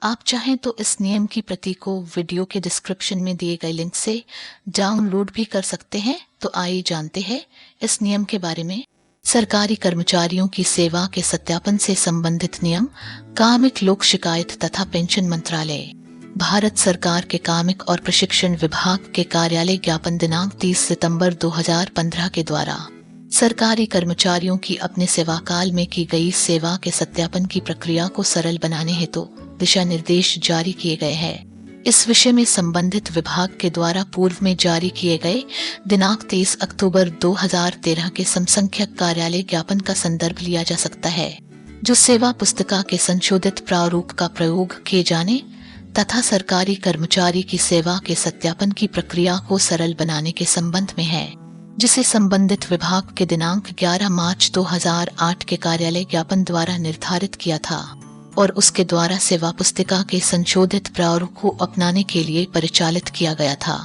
आप चाहें तो इस नियम की प्रति को वीडियो के डिस्क्रिप्शन में दिए गए लिंक से डाउनलोड भी कर सकते हैं। तो आइए जानते हैं इस नियम के बारे में। सरकारी कर्मचारियों की सेवा के सत्यापन से संबंधित नियम। कार्मिक लोक शिकायत तथा पेंशन मंत्रालय, भारत सरकार के कार्मिक और प्रशिक्षण विभाग के कार्यालय ज्ञापन दिनांक 30 सितंबर 2015 के द्वारा सरकारी कर्मचारियों की अपने सेवा काल में की गई सेवा के सत्यापन की प्रक्रिया को सरल बनाने हेतु दिशा निर्देश जारी किए गए हैं। इस विषय में संबंधित विभाग के द्वारा पूर्व में जारी किए गए दिनांक 23 अक्टूबर 2013 के समसंख्यक कार्यालय ज्ञापन का संदर्भ लिया जा सकता है, जो सेवा पुस्तिका के संशोधित प्रारूप का प्रयोग किए जाने तथा सरकारी कर्मचारी की सेवा के सत्यापन की प्रक्रिया को सरल बनाने के संबंध में है, जिसे संबंधित विभाग के दिनांक 11 मार्च 2008 के कार्यालय ज्ञापन द्वारा निर्धारित किया था और उसके द्वारा सेवा पुस्तिका के संशोधित प्रारूप को अपनाने के लिए परिचालित किया गया था।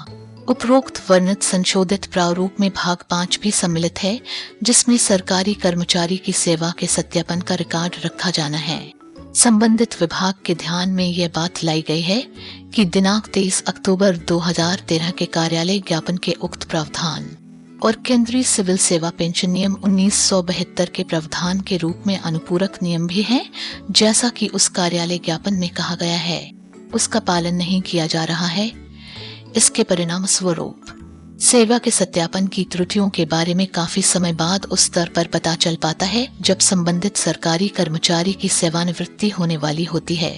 उपरोक्त वर्णित संशोधित प्रारूप में भाग 5 भी सम्मिलित है, जिसमें सरकारी कर्मचारी की सेवा के सत्यापन का रिकॉर्ड रखा जाना है। संबंधित विभाग के ध्यान में यह बात लाई गई है कि दिनांक 23 अक्टूबर 2013 के कार्यालय ज्ञापन के उक्त प्रावधान और केंद्रीय सिविल सेवा पेंशन नियम 1972 के प्रावधान के रूप में अनुपूरक नियम भी है, जैसा कि उस कार्यालय ज्ञापन में कहा गया है, उसका पालन नहीं किया जा रहा है। इसके परिणाम स्वरूप सेवा के सत्यापन की त्रुटियों के बारे में काफी समय बाद उस स्तर पर पता चल पाता है जब संबंधित सरकारी कर्मचारी की सेवानिवृत्ति होने वाली होती है।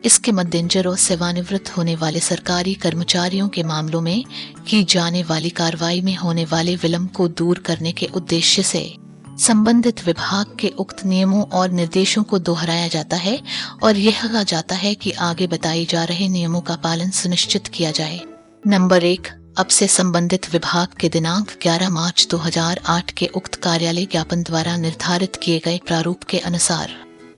इसके मद्देनजर और सेवानिवृत्त होने वाले सरकारी कर्मचारियों के मामलों में की जाने वाली कार्रवाई में होने वाले विलंब को दूर करने के उद्देश्य से संबंधित विभाग के उक्त नियमों और निर्देशों को दोहराया जाता है और यह कहा जाता है कि आगे बताए जा रहे नियमों का पालन सुनिश्चित किया जाए। नंबर 1, अब से संबंधित विभाग के दिनांक 11 मार्च 2008 के उक्त कार्यालय ज्ञापन द्वारा निर्धारित किए गए प्रारूप के अनुसार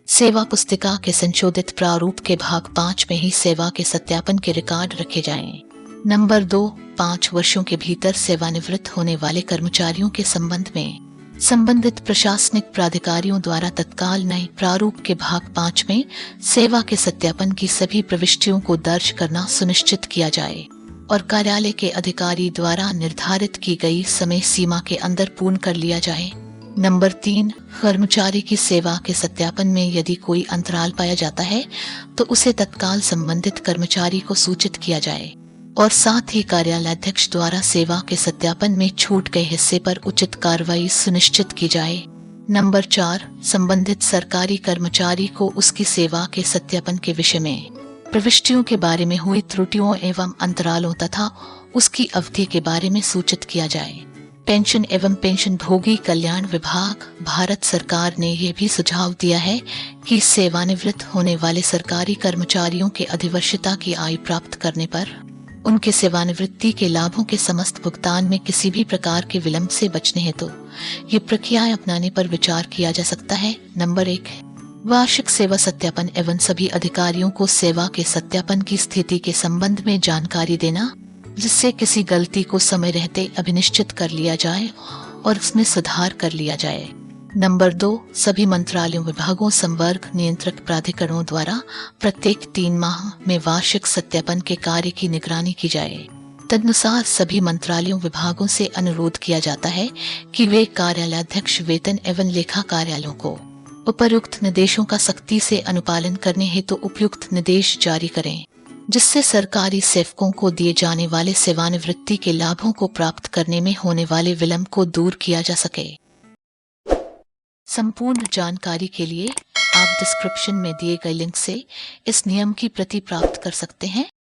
सेवा पुस्तिका के संशोधित प्रारूप के भाग 5 में ही सेवा के सत्यापन के रिकॉर्ड रखे जाएं। नंबर 2, 5 वर्षों के भीतर सेवानिवृत्त होने वाले कर्मचारियों के संबंध में संबंधित प्रशासनिक प्राधिकारियों द्वारा तत्काल नए प्रारूप के भाग 5 में सेवा के सत्यापन की सभी प्रविष्टियों को दर्ज करना सुनिश्चित किया जाए और कार्यालय के अधिकारी द्वारा निर्धारित की गई समय सीमा के अंदर पूर्ण कर लिया जाए। नंबर 3, कर्मचारी की सेवा के सत्यापन में यदि कोई अंतराल पाया जाता है तो उसे तत्काल संबंधित कर्मचारी को सूचित किया जाए और साथ ही कार्यालयाध्यक्ष द्वारा सेवा के सत्यापन में छूट गए हिस्से पर उचित कार्रवाई सुनिश्चित की जाए। नंबर 4, संबंधित सरकारी कर्मचारी को उसकी सेवा के सत्यापन के विषय में प्रविष्टियों के बारे में हुई त्रुटियों एवं अंतरालों तथा उसकी अवधि के बारे में सूचित किया जाए। पेंशन एवं पेंशन भोगी कल्याण विभाग, भारत सरकार ने यह भी सुझाव दिया है कि सेवानिवृत्त होने वाले सरकारी कर्मचारियों के अधिवर्षता की आयु प्राप्त करने पर उनके सेवानिवृत्ति के लाभों के समस्त भुगतान में किसी भी प्रकार के विलंब से बचने हेतु ये प्रक्रियाएं अपनाने पर विचार किया जा सकता है। नंबर 1, वार्षिक सेवा सत्यापन एवं सभी अधिकारियों को सेवा के सत्यापन की स्थिति के संबंध में जानकारी देना, जिससे किसी गलती को समय रहते अभिनिश्चित कर लिया जाए और उसमें सुधार कर लिया जाए। नंबर 2, सभी मंत्रालयों, विभागों, संवर्ग नियंत्रक प्राधिकरणों द्वारा प्रत्येक 3 माह में वार्षिक सत्यापन के कार्य की निगरानी की जाए। तदनुसार सभी मंत्रालयों, विभागों से अनुरोध किया जाता है कि वे कार्यालयाध्यक्ष, वेतन एवं लेखा कार्यालयों को उपयुक्त निर्देशों का सख्ती से अनुपालन करने हेतु उपयुक्त निर्देश जारी करें, जिससे सरकारी सेवकों को दिए जाने वाले सेवानिवृत्ति के लाभों को प्राप्त करने में होने वाले विलंब को दूर किया जा सके। संपूर्ण जानकारी के लिए आप डिस्क्रिप्शन में दिए गए लिंक से इस नियम की प्रति प्राप्त कर सकते हैं।